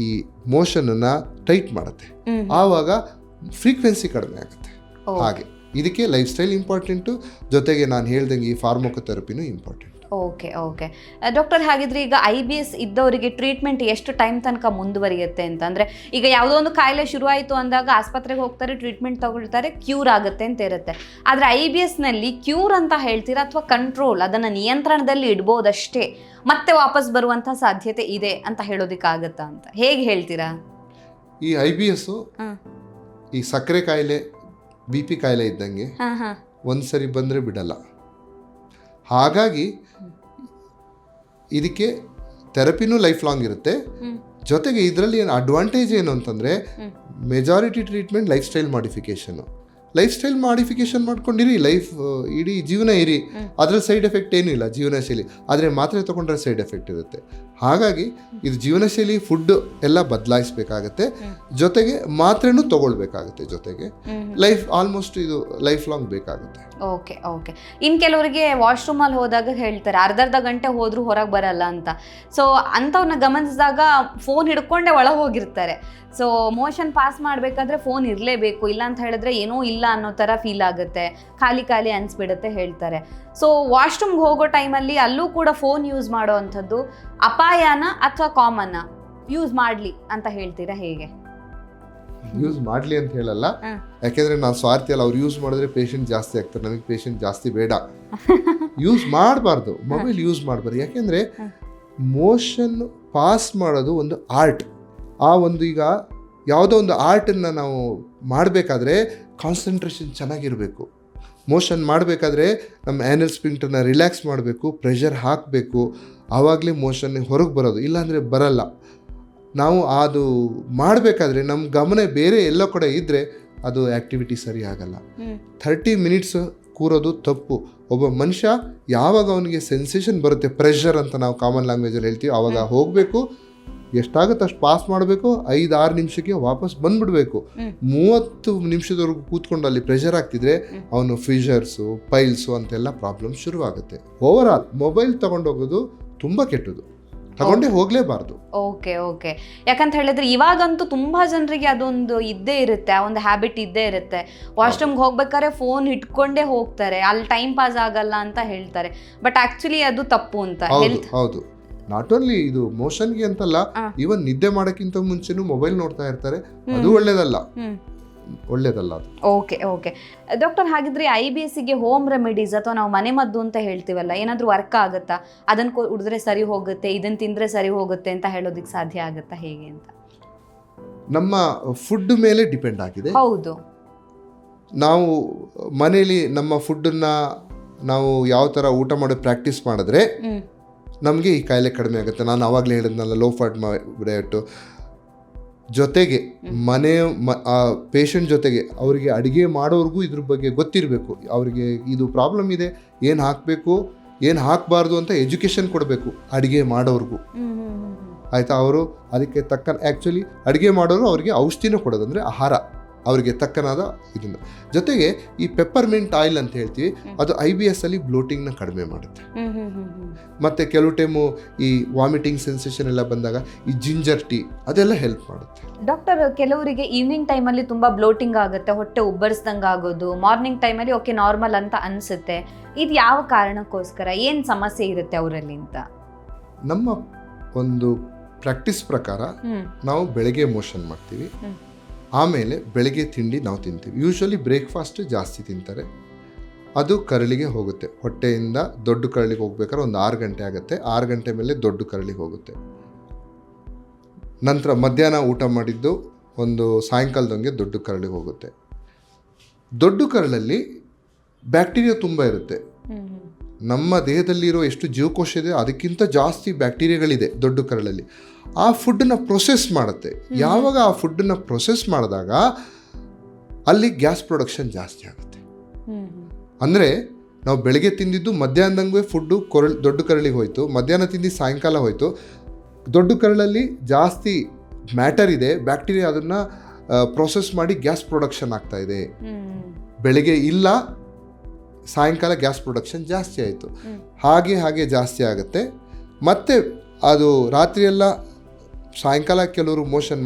ಈ ಮೋಷನನ್ನು ಟೈಟ್ ಮಾಡುತ್ತೆ, ಆವಾಗ ಫ್ರೀಕ್ವೆನ್ಸಿ ಕಡಿಮೆ ಆಗುತ್ತೆ. ಹಾಗೆ ಇದಕ್ಕೆ ಲೈಫ್ ಸ್ಟೈಲ್ ಇಂಪಾರ್ಟೆಂಟು, ಜೊತೆಗೆ ನಾನು ಹೇಳ್ದಂಗೆ ಈ ಫಾರ್ಮೋಕೊಥೆರಪಿನೂ ಇಂಪಾರ್ಟೆಂಟ್. ಓಕೆ. ಡಾಕ್ಟರ್, ಹಾಗಿದ್ರೆ ಈಗ IBS ಇದ್ದವರಿಗೆ ಟ್ರೀಟ್ಮೆಂಟ್ ಎಷ್ಟು ಟೈಮ್ ತನಕ ಮುಂದುವರಿಯುತ್ತೆ ಅಂತ? ಅಂದರೆ ಈಗ ಯಾವುದೋ ಒಂದು ಕಾಯಿಲೆ ಶುರುವಾಯಿತು ಅಂದಾಗ ಆಸ್ಪತ್ರೆಗೆ ಹೋಗ್ತಾರೆ, ಟ್ರೀಟ್ಮೆಂಟ್ ತಗೊಳ್ತಾರೆ, ಕ್ಯೂರ್ ಆಗುತ್ತೆ ಅಂತ ಇರುತ್ತೆ. ಆದರೆ IBSನಲ್ಲಿ ಕ್ಯೂರ್ ಅಂತ ಹೇಳ್ತೀರಾ ಅಥವಾ ಕಂಟ್ರೋಲ್, ಅದನ್ನು ನಿಯಂತ್ರಣದಲ್ಲಿ ಇಡ್ಬೋದಷ್ಟೇ, ಮತ್ತೆ ವಾಪಸ್ ಬರುವಂಥ ಸಾಧ್ಯತೆ ಇದೆ ಅಂತ ಹೇಳೋದಕ್ಕಾಗತ್ತಾ ಅಂತ ಹೇಗೆ ಹೇಳ್ತೀರಾ? ಈ IBS ಈ ಸಕ್ಕರೆ ಕಾಯಿಲೆ, BP ಕಾಯಿಲೆ ಇದ್ದಂಗೆ ಒಂದ್ಸರಿ ಬಂದರೆ ಬಿಡಲ್ಲ. ಹಾಗಾಗಿ ಇದಕ್ಕೆ ಥೆರಪಿನೂ ಲೈಫ್ ಲಾಂಗ್ ಇರುತ್ತೆ. ಜೊತೆಗೆ ಇದರಲ್ಲಿ ಏನು ಅಡ್ವಾಂಟೇಜ್ ಏನು ಅಂತಂದರೆ majority treatment lifestyle modification ಮಾಡ್ಕೊಂಡಿರಿ, ಇಡೀ ಜೀವನ ಇರಿ, ಅದ್ರಲ್ಲಿ ಸೈಡ್ ಎಫೆಕ್ಟ್ ಏನೂ ಇಲ್ಲ ಜೀವನ ಶೈಲಿ. ಆದರೆ ಮಾತ್ರೆ ತೊಗೊಂಡ್ರೆ ಸೈಡ್ ಎಫೆಕ್ಟ್ ಇರುತ್ತೆ. ಹಾಗಾಗಿ ಇದು ಜೀವನ ಶೈಲಿ, ಫುಡ್ ಎಲ್ಲ ಬದಲಾಯಿಸಬೇಕಾಗತ್ತೆ, ಜೊತೆಗೆ ಮಾತ್ರೆನೂ ತಗೊಳ್ಬೇಕಾಗತ್ತೆ, ಜೊತೆಗೆ ಆಲ್ಮೋಸ್ಟ್ ಇದು ಲೈಫ್ ಲಾಂಗ್ ಬೇಕಾಗುತ್ತೆ. ಓಕೆ. ಇನ್ನು ಕೆಲವರಿಗೆ ವಾಶ್ರೂಮಲ್ಲಿ ಹೋದಾಗ ಹೇಳ್ತಾರೆ ಅರ್ಧ ಗಂಟೆ ಹೋದ್ರೂ ಹೊರಗೆ ಬರಲ್ಲ ಅಂತ. ಸೊ ಅಂಥವ್ರನ್ನ ಗಮನಿಸಿದಾಗ ಫೋನ್ ಹಿಡ್ಕೊಂಡೆ ಒಳಗೆ ಹೋಗಿರ್ತಾರೆ. ಸೊ ಮೋಷನ್ ಪಾಸ್ ಮಾಡಬೇಕಾದ್ರೆ ಫೋನ್ ಇರಲೇಬೇಕು, ಇಲ್ಲ ಅಂತ ಹೇಳಿದ್ರೆ ಏನೋ ಇಲ್ಲ ಅನ್ನೋ ಥರ ಫೀಲ್ ಆಗುತ್ತೆ, ಖಾಲಿ ಅನಿಸ್ಬಿಡುತ್ತೆ ಹೇಳ್ತಾರೆ. ಸೊ ವಾಶ್ರೂಮ್ಗೆ ಹೋಗೋ ಟೈಮಲ್ಲಿ ಅಲ್ಲೂ ಕೂಡ ಫೋನ್ ಯೂಸ್ ಮಾಡೋ ಅಂಥದ್ದು ಅಪಾಯನ ಅಥವಾ ಕಾಮನ್ನ? ಯೂಸ್ ಮಾಡಲಿ ಅಂತ ಹೇಳ್ತೀರಾ, ಹೇಗೆ? ಯೂಸ್ ಮಾಡಲಿ ಅಂತ ಹೇಳಲ್ಲ, ಯಾಕೆಂದರೆ ನಾವು ಸ್ವಾರ್ಥಿ ಅಲ್ಲ. ಅವ್ರು ಯೂಸ್ ಮಾಡಿದ್ರೆ ಪೇಷಂಟ್ ಜಾಸ್ತಿ ಆಗ್ತಾರೆ, ನಮಗೆ ಪೇಷಂಟ್ ಜಾಸ್ತಿ ಬೇಡ. ಯೂಸ್ ಮಾಡಬಾರ್ದು, ಮೊಬೈಲ್ ಯೂಸ್ ಮಾಡಬಾರ್ದು. ಯಾಕೆಂದರೆ ಮೋಷನ್ ಪಾಸ್ ಮಾಡೋದು ಒಂದು ಆರ್ಟ್. ಆ ಒಂದು ಈಗ ಯಾವುದೋ ಒಂದು ಆರ್ಟನ್ನು ನಾವು ಮಾಡಬೇಕಾದ್ರೆ ಕಾನ್ಸಂಟ್ರೇಷನ್ ಚೆನ್ನಾಗಿರಬೇಕು. ಮೋಷನ್ ಮಾಡಬೇಕಾದ್ರೆ ನಮ್ಮ ಆ್ಯನಲ್ ಸ್ಪಿಂಕ್ಟರ್ನ ರಿಲ್ಯಾಕ್ಸ್ ಮಾಡಬೇಕು, ಪ್ರೆಷರ್ ಹಾಕಬೇಕು, ಆವಾಗಲೇ ಮೋಷನ್ ಹೊರಗೆ ಬರೋದು, ಇಲ್ಲಾಂದರೆ ಬರಲ್ಲ. ನಾವು ಅದು ಮಾಡಬೇಕಾದ್ರೆ ನಮ್ಮ ಗಮನ ಬೇರೆ ಎಲ್ಲ ಕಡೆ ಇದ್ದರೆ ಅದು ಆ್ಯಕ್ಟಿವಿಟಿ ಸರಿ ಆಗಲ್ಲ. 30 ಮಿನಿಟ್ಸ್ ಕೂರೋದು ತಪ್ಪು. ಒಬ್ಬ ಮನುಷ್ಯ ಯಾವಾಗ ಅವನಿಗೆ ಸೆನ್ಸೇಷನ್ ಬರುತ್ತೆ, ಪ್ರೆಷರ್ ಅಂತ ನಾವು ಕಾಮನ್ ಲ್ಯಾಂಗ್ವೇಜಲ್ಲಿ ಹೇಳ್ತೀವಿ, ಆವಾಗ ಹೋಗಬೇಕು, ಎಷ್ಟಾಗುತ್ತೆ ಅಷ್ಟು ಪಾಸ್ ಮಾಡಬೇಕು, 5-6 ನಿಮಿಷಕ್ಕೆ ವಾಪಸ್ ಬಂದ್ಬಿಡ್ಬೇಕು. 30 ನಿಮಿಷದವರೆಗೂ ಕೂತ್ಕೊಂಡು ಅಲ್ಲಿ ಪ್ರೆಷರ್ ಆಗ್ತಿದ್ರೆ ಅವನು ಫಿಷರ್ಸು, ಪೈಲ್ಸು ಅಂತೆಲ್ಲ ಪ್ರಾಬ್ಲಮ್ ಶುರುವಾಗುತ್ತೆ. ಓವರ್ ಆಲ್ ಮೊಬೈಲ್ ತಗೊಂಡೋಗೋದು ತುಂಬ ಕೆಟ್ಟದು, ತಗೊಂಡೇ ಹೋಗಲೇಬಾರ್ದು. ಓಕೆ. ಯಾಕಂತ ಹೇಳಿದ್ರೆ ಇವಾಗಂತೂ ತುಂಬಾ ಜನರಿಗೆ ಅದೊಂದು ಇದ್ದೇ ಇರುತ್ತೆ, ಆ ಒಂದು ಹ್ಯಾಬಿಟ್ ಇದ್ದೇ ಇರುತ್ತೆ. ವಾಶ್ರೂಮ್ಗೆ ಹೋಗ್ಬೇಕಾದ್ರೆ ಫೋನ್ ಇಟ್ಕೊಂಡೇ ಹೋಗ್ತಾರೆ, ಅಲ್ಲಿ ಟೈಮ್ ಪಾಸ್ ಆಗಲ್ಲ ಅಂತ ಹೇಳ್ತಾರೆ. ಬಟ್ ಆಕ್ಚುಲಿ ಅದು ತಪ್ಪು ಅಂತ. ಹೌದು. ನಾಟ್ ಓನ್ಲಿ ಇದು ಮೋಷನ್ಗೆ ಅಂತಲ್ಲ, ಈವನ್ ನಿದ್ದೆ ಮಾಡೋಕ್ಕಿಂತ ಮುಂಚೆನೂ ಮೊಬೈಲ್ ನೋಡ್ತಾ ಇರ್ತಾರೆ, ಅದು ಒಳ್ಳೇದಲ್ಲ. ಒಳ್ಳೇದಲ್ಲ ಅದು. ಓಕೆ ಓಕೆ ಡಾಕ್ಟರ್, ಹಾಗಿದ್ರೆ IBSಗೆ ಹೋಮ್ ರೆಮಿಡೀಸ್ ಅಥವಾ ನಾವು ಮನೆ ಮದ್ದು ಅಂತ ಹೇಳ್ತೀವಲ್ಲ, ಏನಾದರೂ ವರ್ಕ್ ಆಗುತ್ತಾ? ಅದನ್ನು ಕುಡಿದ್ರೆ ಸರಿ ಹೋಗುತ್ತೆ, ಇದನ್ನು ತಿಂದರೆ ಸರಿ ಹೋಗುತ್ತೆ ಅಂತ ಹೇಳೋದಕ್ಕೆ ಸಾಧ್ಯ ಆಗುತ್ತಾ, ಹೇಗೆ ಅಂತ? ನಮ್ಮ ಫುಡ್ ಮೇಲೆ ಡಿಪೆಂಡ್ ಆಗಿದೆ. ಹೌದು, ನಾವು ಮನೇಲಿ ನಮ್ಮ ಫುಡ್ಡನ್ನು ನಾವು ಯಾವ ಥರ ಊಟ ಮಾಡೋ ಪ್ರಾಕ್ಟೀಸ್ ಮಾಡಿದ್ರೆ ನಮಗೆ ಈ ಕಾಯಿಲೆ ಕಡಿಮೆ ಆಗುತ್ತೆ. ನಾನು ಆವಾಗಲೇ ಹೇಳಿದ್ನಲ್ಲ, ಲೋ ಫ್ಯಾಟ್ ಡಯಟು ಜೊತೆಗೆ ಪೇಷಂಟ್ ಜೊತೆಗೆ ಅವರಿಗೆ ಅಡುಗೆ ಮಾಡೋರ್ಗೂ ಇದ್ರ ಬಗ್ಗೆ ಗೊತ್ತಿರಬೇಕು. ಅವರಿಗೆ ಇದು ಪ್ರಾಬ್ಲಮ್ ಇದೆ, ಏನು ಹಾಕಬೇಕು ಏನು ಹಾಕಬಾರ್ದು ಅಂತ ಎಜುಕೇಷನ್ ಕೊಡಬೇಕು ಅಡುಗೆ ಮಾಡೋರ್ಗೂ. ಆಯಿತಾ? ಅವರು ಅದಕ್ಕೆ ತಕ್ಕ ಆ್ಯಕ್ಚುಲಿ ಅಡುಗೆ ಮಾಡೋರು ಅವರಿಗೆ ಔಷಧಿನೂ ಕೊಡೋದು, ಅಂದರೆ ಆಹಾರ ಅವರಿಗೆ ತಕ್ಕನಾದ ಇದನ್ನು. ಜೊತೆಗೆ ಈ ಪೆಪ್ಪರ್ಮೆಂಟ್ ಆಯಿಲ್ ಅಂತ ಹೇಳ್ತೀವಿ, ಅದು IBS ಅಲ್ಲಿ ಬ್ಲೋಟಿಂಗ್ನ ಕಡಿಮೆ ಮಾಡುತ್ತೆ. ಮತ್ತು ಕೆಲವು ಟೈಮು ಈ ವಾಮಿಟಿಂಗ್ ಸೆನ್ಸೇಷನ್ ಎಲ್ಲ ಬಂದಾಗ ಈ ಜಿಂಜರ್ ಟೀ ಅದೆಲ್ಲ ಹೆಲ್ಪ್ ಮಾಡುತ್ತೆ. ಡಾಕ್ಟರ್, ಕೆಲವರಿಗೆ ಈವ್ನಿಂಗ್ ಟೈಮಲ್ಲಿ ತುಂಬ ಬ್ಲೋಟಿಂಗ್ ಆಗುತ್ತೆ, ಹೊಟ್ಟೆ ಉಬ್ಬರಿಸ್ದಂಗೆ ಆಗೋದು, ಮಾರ್ನಿಂಗ್ ಟೈಮಲ್ಲಿ ಓಕೆ ನಾರ್ಮಲ್ ಅಂತ ಅನಿಸುತ್ತೆ. ಇದು ಯಾವ ಕಾರಣಕ್ಕೋಸ್ಕರ, ಏನು ಸಮಸ್ಯೆ ಇರುತ್ತೆ ಅವರಲ್ಲಿ ಅಂತ? ನಮ್ಮ ಒಂದು ಪ್ರಾಕ್ಟೀಸ್ ಪ್ರಕಾರ ನಾವು ಬೆಳಗ್ಗೆ ಮೋಷನ್ ಮಾಡ್ತೀವಿ, ಆಮೇಲೆ ಬೆಳಗ್ಗೆ ತಿಂಡಿ ನಾವು ತಿಂತೀವಿ. ಯೂಶ್ವಲಿ ಬ್ರೇಕ್ಫಾಸ್ಟ್ ಜಾಸ್ತಿ ತಿಂತಾರೆ, ಅದು ಕರಳಿಗೆ ಹೋಗುತ್ತೆ. ಹೊಟ್ಟೆಯಿಂದ ದೊಡ್ಡ ಕರಳಿಗೆ ಹೋಗ್ಬೇಕಾದ್ರೆ ಒಂದು 6 ಗಂಟೆ ಆಗುತ್ತೆ. 6 ಗಂಟೆ ಮೇಲೆ ದೊಡ್ಡ ಕರಳಿಗೆ ಹೋಗುತ್ತೆ. ನಂತರ ಮಧ್ಯಾಹ್ನ ಊಟ ಮಾಡಿದ್ದು ಒಂದು ಸಾಯಂಕಾಲದಂಗೆ ದೊಡ್ಡ ಕರಳಿಗೆ ಹೋಗುತ್ತೆ. ದೊಡ್ಡ ಕರಳಲ್ಲಿ ಬ್ಯಾಕ್ಟೀರಿಯಾ ತುಂಬ ಇರುತ್ತೆ. ನಮ್ಮ ದೇಹದಲ್ಲಿರೋ ಎಷ್ಟು ಜೀವಕೋಶ ಇದೆ ಅದಕ್ಕಿಂತ ಜಾಸ್ತಿ ಬ್ಯಾಕ್ಟೀರಿಯಾಗಳಿದೆ ದೊಡ್ಡ ಕರಳಲ್ಲಿ. ಆ ಫುಡ್ಡನ್ನ ಪ್ರೊಸೆಸ್ ಮಾಡುತ್ತೆ. ಯಾವಾಗ ಆ ಫುಡ್ಡನ್ನ ಪ್ರೊಸೆಸ್ ಮಾಡಿದಾಗ ಅಲ್ಲಿ ಗ್ಯಾಸ್ ಪ್ರೊಡಕ್ಷನ್ ಜಾಸ್ತಿ ಆಗುತ್ತೆ. ಅಂದರೆ ನಾವು ಬೆಳಗ್ಗೆ ತಿಂದಿದ್ದು ಮಧ್ಯಾಹ್ನದಂಗೆ ಫುಡ್ಡು ದೊಡ್ಡ ಕರಳಿಗೆ ಹೋಯಿತು, ಮಧ್ಯಾಹ್ನ ತಿಂದು ಸಾಯಂಕಾಲ ಹೋಯಿತು. ದೊಡ್ಡ ಕರಳಲ್ಲಿ ಜಾಸ್ತಿ ಮ್ಯಾಟರ್ ಇದೆ, ಬ್ಯಾಕ್ಟೀರಿಯಾ ಅದನ್ನು ಪ್ರೊಸೆಸ್ ಮಾಡಿ ಗ್ಯಾಸ್ ಪ್ರೊಡಕ್ಷನ್ ಆಗ್ತಾ ಇದೆ. ಬೆಳಗ್ಗೆ ಇಲ್ಲ, ಸಾಯಂಕಾಲ ಗ್ಯಾಸ್ ಪ್ರೊಡಕ್ಷನ್ ಜಾಸ್ತಿ ಆಯಿತು. ಹಾಗೆ ಜಾಸ್ತಿ ಆಗುತ್ತೆ. ಮತ್ತು ಅದು ರಾತ್ರಿಯೆಲ್ಲ ಸಾಯಂಕಾಲ ಕೆಲವರು ಮೋಷನ್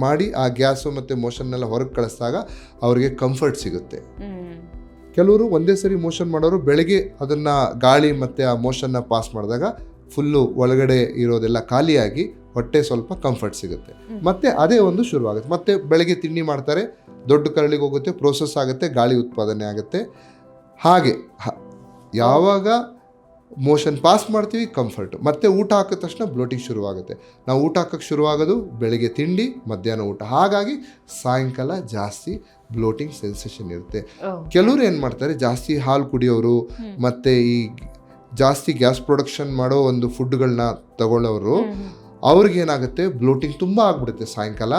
ಮಾಡಿ ಆ ಗ್ಯಾಸು ಮತ್ತು ಮೋಷನ್ನೆಲ್ಲ ಹೊರಗೆ ಕಳಿಸಿದಾಗ ಅವ್ರಿಗೆ ಕಂಫರ್ಟ್ ಸಿಗುತ್ತೆ. ಕೆಲವರು ಒಂದೇ ಸರಿ ಮೋಷನ್ ಮಾಡೋರು ಬೆಳಗ್ಗೆ ಅದನ್ನು ಗಾಳಿ ಮತ್ತು ಆ ಮೋಷನ್ನ ಪಾಸ್ ಮಾಡಿದಾಗ ಫುಲ್ಲು ಒಳಗಡೆ ಇರೋದೆಲ್ಲ ಖಾಲಿಯಾಗಿ ಹೊಟ್ಟೆ ಸ್ವಲ್ಪ ಕಂಫರ್ಟ್ ಸಿಗುತ್ತೆ. ಮತ್ತು ಅದೇ ಒಂದು ಶುರುವಾಗುತ್ತೆ. ಮತ್ತು ಬೆಳಗ್ಗೆ ತಿಂಡಿ ಮಾಡ್ತಾರೆ, ದೊಡ್ಡ ಕರಳಿಗೆ ಹೋಗುತ್ತೆ, ಪ್ರೋಸೆಸ್ ಆಗುತ್ತೆ, ಗಾಳಿ ಉತ್ಪಾದನೆ ಆಗುತ್ತೆ. ಹಾಗೆ ಯಾವಾಗ ಮೋಷನ್ ಪಾಸ್ ಮಾಡ್ತೀವಿ ಕಂಫರ್ಟು, ಮತ್ತು ಊಟ ಹಾಕಿದ ತಕ್ಷಣ ಬ್ಲೋಟಿಂಗ್ ಶುರುವಾಗುತ್ತೆ. ನಾವು ಊಟ ಹಾಕೋಕ್ಕೆ ಶುರುವಾಗೋದು ಬೆಳಗ್ಗೆ ತಿಂಡಿ, ಮಧ್ಯಾಹ್ನ ಊಟ. ಹಾಗಾಗಿ ಸಾಯಂಕಾಲ ಜಾಸ್ತಿ ಬ್ಲೋಟಿಂಗ್ ಸೆನ್ಸೇಷನ್ ಇರುತ್ತೆ. ಕೆಲವರು ಏನು ಮಾಡ್ತಾರೆ, ಜಾಸ್ತಿ ಹಾಲು ಕುಡಿಯೋರು ಮತ್ತು ಈ ಜಾಸ್ತಿ ಗ್ಯಾಸ್ ಪ್ರೊಡಕ್ಷನ್ ಮಾಡೋ ಒಂದು ಫುಡ್ಗಳನ್ನ ತಗೊಳ್ಳೋರು, ಅವ್ರಿಗೇನಾಗುತ್ತೆ ಬ್ಲೋಟಿಂಗ್ ತುಂಬ ಆಗ್ಬಿಡುತ್ತೆ ಸಾಯಂಕಾಲ.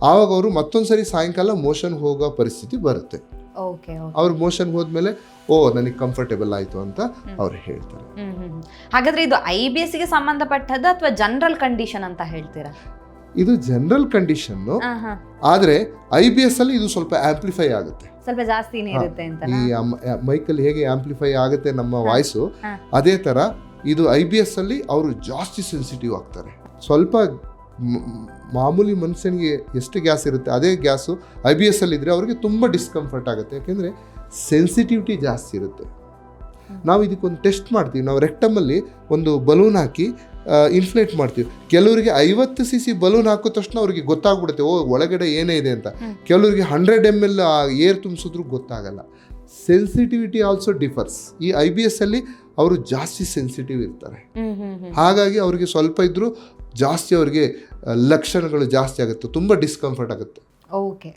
ಆವಾಗ ಅವರು ಮತ್ತೊಂದ್ಸರಿ ಸಾಯಂಕಾಲ ಮೋಷನ್ ಹೋಗೋ ಪರಿಸ್ಥಿತಿ ಬರುತ್ತೆ. ಅವ್ರ ಮೋಷನ್ ಹೋದ್ಮೇಲೆ ನನಗೆ ಕಂಫರ್ಟೇಬಲ್ ಆಯಿತು ಅಂತ ಅವ್ರು ಹೇಳ್ತಾರೆ. ಹಾಗಾದ್ರೆ ಇದು IBSಗೆ ಸಂಬಂಧಪಟ್ಟದ್ದು ಅಥವಾ ಜನರಲ್ ಕಂಡೀಷನ್ ಅಂತ ಹೇಳ್ತೀರಾ? ಇದು ಜನರಲ್ ಕಂಡೀಷನ್ನು, ಆದರೆ IBS ಅಲ್ಲಿ ಇದು ಸ್ವಲ್ಪ ಆಂಪ್ಲಿಫೈ ಆಗುತ್ತೆ, ಸ್ವಲ್ಪ ಜಾಸ್ತಿನೇ ಇರುತ್ತೆ ಅಂತ. ಈ ಮೈಕಲ್ಲಿ ಹೇಗೆ ಆಂಪ್ಲಿಫೈ ಆಗುತ್ತೆ ನಮ್ಮ ವಾಯ್ಸು, ಅದೇ ಥರ ಇದು IBS ಅಲ್ಲಿ ಅವರು ಜಾಸ್ತಿ ಸೆನ್ಸಿಟಿವ್ ಆಗ್ತಾರೆ. ಸ್ವಲ್ಪ ಮಾಮೂಲಿ ಮನುಷ್ಯನಿಗೆ ಎಷ್ಟು ಗ್ಯಾಸ್ ಇರುತ್ತೆ ಅದೇ ಗ್ಯಾಸು IBS ಅಲ್ಲಿದ್ದರೆ ಅವ್ರಿಗೆ ತುಂಬ ಡಿಸ್ಕಂಫರ್ಟ್ ಆಗುತ್ತೆ. ಯಾಕೆಂದರೆ ಸೆನ್ಸಿಟಿವಿಟಿ ಜಾಸ್ತಿ ಇರುತ್ತೆ. ನಾವು ಇದಕ್ಕೊಂದು ಟೆಸ್ಟ್ ಮಾಡ್ತೀವಿ. ನಾವು ರೆಕ್ಟಮಲ್ಲಿ ಒಂದು ಬಲೂನ್ ಹಾಕಿ ಇನ್ಫ್ಲೇಟ್ ಮಾಡ್ತೀವಿ. ಕೆಲವರಿಗೆ 50 cc ಬಲೂನ್ ಹಾಕೋ ತಕ್ಷಣ ಅವ್ರಿಗೆ ಗೊತ್ತಾಗ್ಬಿಡುತ್ತೆ ಒಳಗಡೆ ಏನೇ ಇದೆ ಅಂತ. ಕೆಲವರಿಗೆ 100 ml ಏರ್ ತುಂಬಿಸಿದ್ರು ಗೊತ್ತಾಗಲ್ಲ. Sensitivity also differs. ಈ IBS ಅಲ್ಲಿ ಅವರು ಜಾಸ್ತಿ ಸೆನ್ಸಿಟಿವ್ ಇರ್ತಾರೆ. ಹಾಗಾಗಿ ಅವರಿಗೆ ಸ್ವಲ್ಪ ಇದ್ದರೂ ಜಾಸ್ತಿ ಅವ್ರಿಗೆ ಲಕ್ಷಣಗಳು ಜಾಸ್ತಿ ಆಗುತ್ತೆ, ತುಂಬ ಡಿಸ್ಕಂಫರ್ಟ್ ಆಗುತ್ತೆ. ಓಕೆ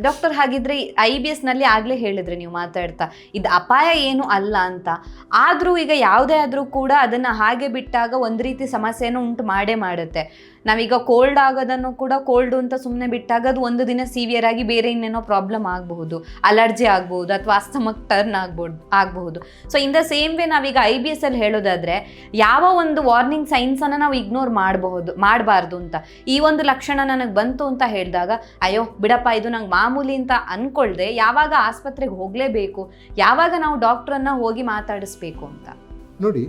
ಡಾಕ್ಟರ್, ಹಾಗಿದ್ರೆ IBS ನಲ್ಲಿ ಆಗ್ಲೇ ಹೇಳಿದ್ರಿ ನೀವು ಮಾತಾಡ್ತಾ, ಇದು ಅಪಾಯ ಏನು ಅಲ್ಲ ಅಂತ. ಆದ್ರೂ ಈಗ ಯಾವುದೇ ಆದ್ರೂ ಕೂಡ ಅದನ್ನ ಹಾಗೆ ಬಿಟ್ಟಾಗ ಒಂದ್ ರೀತಿ ಸಮಸ್ಯೆಯನ್ನು ಉಂಟು ಮಾಡೇ ಮಾಡುತ್ತೆ. ನಾವೀಗ ಕೋಲ್ಡ್ ಆಗೋದನ್ನು ಕೂಡ ಕೋಲ್ಡ್ ಅಂತ ಸುಮ್ಮನೆ ಬಿಟ್ಟಾಗ ಅದು ಒಂದು ದಿನ ಸಿವಿಯರ್ ಆಗಿ ಬೇರೆ ಇನ್ನೇನೋ ಪ್ರಾಬ್ಲಮ್ ಆಗಬಹುದು, ಅಲರ್ಜಿ ಆಗಬಹುದು ಅಥವಾ ಅಸ್ತಮಕ್ ಟರ್ನ್ ಆಗಬಹುದು. So in the same way ನಾವೀಗ IBS ಅಲ್ಲಿ ಹೇಳೋದಾದ್ರೆ ಯಾವ ಒಂದು ವಾರ್ನಿಂಗ್ ಸೈನ್ಸ್ ಅನ್ನ ನಾವು ಇಗ್ನೋರ್ ಮಾಡಬಾರ್ದು ಅಂತ. ಈ ಒಂದು ಲಕ್ಷಣ ನನಗೆ ಬಂತು ಅಂತ ಹೇಳಿದಾಗ ಅಯ್ಯೋ ಬಿಡಪ್ಪ ಇದು ನಂಗೆ ಮಾಮೂಲಿ ಅಂತ ಅನ್ಕೊಳ್ದೆ ಯಾವಾಗ ಆಸ್ಪತ್ರೆಗೆ ಹೋಗಲೇಬೇಕು, ಯಾವಾಗ ನಾವು ಡಾಕ್ಟ್ರನ್ನ ಹೋಗಿ ಮಾತಾಡಿಸ್ಬೇಕು ಅಂತ. ನೋಡಿ,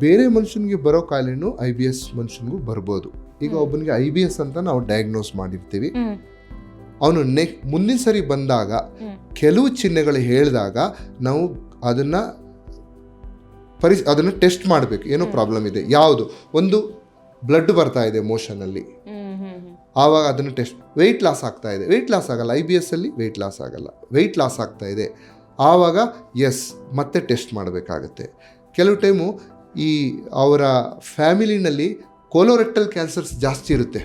ಬೇರೆ ಮನುಷ್ಯನಿಗೆ ಬರೋ ಕಾಯಿಲೆನೂ IBS ಮನುಷ್ಯನಿಗೂ ಬರ್ಬೋದು. ಈಗ ಒಬ್ಬನಿಗೆ IBS ಅಂತ ನಾವು ಡಯಾಗ್ನೋಸ್ ಮಾಡಿರ್ತೀವಿ. ಅವನು ಮುಂದಿನ ಸರಿ ಬಂದಾಗ ಕೆಲವು ಚಿಹ್ನೆಗಳು ಹೇಳಿದಾಗ ನಾವು ಅದನ್ನು ಟೆಸ್ಟ್ ಮಾಡಬೇಕು. ಏನೋ ಪ್ರಾಬ್ಲಮ್ ಇದೆ, ಯಾವುದು ಒಂದು ಬ್ಲಡ್ ಬರ್ತಾ ಇದೆ ಮೋಷನಲ್ಲಿ, ಆವಾಗ ಅದನ್ನು ಟೆಸ್ಟ್ ವೆಯ್ಟ್ ಲಾಸ್ ಆಗ್ತಾ ಇದೆ, ವೆಯ್ಟ್ ಲಾಸ್ ಆಗಲ್ಲ, IBS ಅಲ್ಲಿ ವೆಯ್ಟ್ ಲಾಸ್ ಆಗಲ್ಲ, ವೆಯ್ಟ್ ಲಾಸ್ ಆಗ್ತಾ ಇದೆ, ಆವಾಗ ಮತ್ತೆ ಟೆಸ್ಟ್ ಮಾಡಬೇಕಾಗತ್ತೆ. ಕೆಲವು ಟೈಮು ಈ ಅವರ ಫ್ಯಾಮಿಲಿನಲ್ಲಿ ಕೋಲೋರೆಕ್ಟಲ್ ಕ್ಯಾನ್ಸರ್ಸ್ ಜಾಸ್ತಿ ಇರುತ್ತೆ.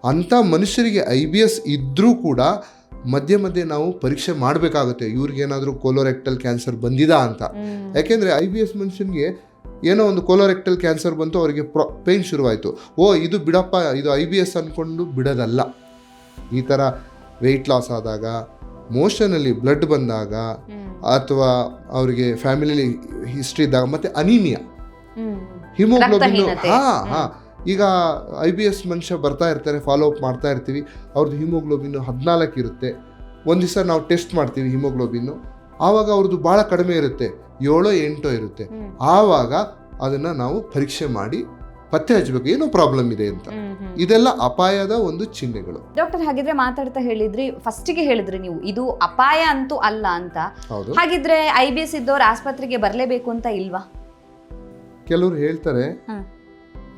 ಅಂಥ ಮನುಷ್ಯರಿಗೆ IBS ಇದ್ದರೂ ಕೂಡ ಮಧ್ಯೆ ಮಧ್ಯೆ ನಾವು ಪರೀಕ್ಷೆ ಮಾಡಬೇಕಾಗುತ್ತೆ, ಇವ್ರಿಗೇನಾದರೂ ಕೋಲೋರೆಕ್ಟಲ್ ಕ್ಯಾನ್ಸರ್ ಬಂದಿದಾ ಅಂತ. ಯಾಕೆಂದರೆ IBS ಮನುಷ್ಯನಿಗೆ ಏನೋ ಒಂದು ಕೋಲೋರೆಕ್ಟಲ್ ಕ್ಯಾನ್ಸರ್ ಬಂತು, ಅವರಿಗೆ ಪೇಯ್ನ್ ಶುರುವಾಯಿತು, ಇದು ಬಿಡಪ್ಪ, ಇದು IBS ಅಂದ್ಕೊಂಡು ಬಿಡೋದಲ್ಲ. ಈ ಥರ ವೆಯ್ಟ್ ಲಾಸ್ ಆದಾಗ, ಮೋಷನಲ್ಲಿ ಬ್ಲಡ್ ಬಂದಾಗ, ಅಥವಾ ಅವರಿಗೆ ಫ್ಯಾಮಿಲಿಲಿ ಹಿಸ್ಟ್ರಿ ಇದ್ದಾಗ, ಮತ್ತು ಅನೀಮಿಯಾ, ಹಿಮೋಗ್ಲೋಬಿನ್. ಈಗ IBS ಮನುಷ್ಯ ಬರ್ತಾ ಇರ್ತಾರೆ, ಫಾಲೋ ಅಪ್ ಮಾಡ್ತಾ ಇರ್ತೀವಿ, ಅವ್ರದ್ದು ಹಿಮೋಗ್ಲೋಬಿನ್ 14 ಇರುತ್ತೆ. ಒಂದು ದಿವಸ ನಾವು ಟೆಸ್ಟ್ ಮಾಡ್ತೀವಿ ಹಿಮೋಗ್ಲೋಬಿನ್ನು, ಆವಾಗ ಅವ್ರದ್ದು ಭಾಳ ಕಡಿಮೆ ಇರುತ್ತೆ, 7-8 ಇರುತ್ತೆ. ಆವಾಗ ಅದನ್ನು ನಾವು ಪರೀಕ್ಷೆ ಮಾಡಿ ಪತ್ತೆ ಹಚ್ಚಬೇಕು, ಏನೋ ಪ್ರಾಬ್ಲಮ್ ಇದೆ ಅಂತ. ಇದೆಲ್ಲ ಅಪಾಯದ ಒಂದು ಚಿಹ್ನೆಗಳು. ಡಾಕ್ಟರ್, ಹಾಗಿದ್ರೆ ಮಾತಾಡ್ತಾ ಫಸ್ಟಿಗೆ ಹೇಳಿದ್ರಿ ನೀವು ಇದು ಅಪಾಯ ಅಂತೂ ಅಲ್ಲ ಅಂತ. ಹಾಗಿದ್ರೆ IBS ಇದ್ದವ್ರು ಆಸ್ಪತ್ರೆಗೆ ಬರಲೇಬೇಕು ಅಂತ ಇಲ್ವಾ? ಕೆಲವರು ಹೇಳ್ತಾರೆ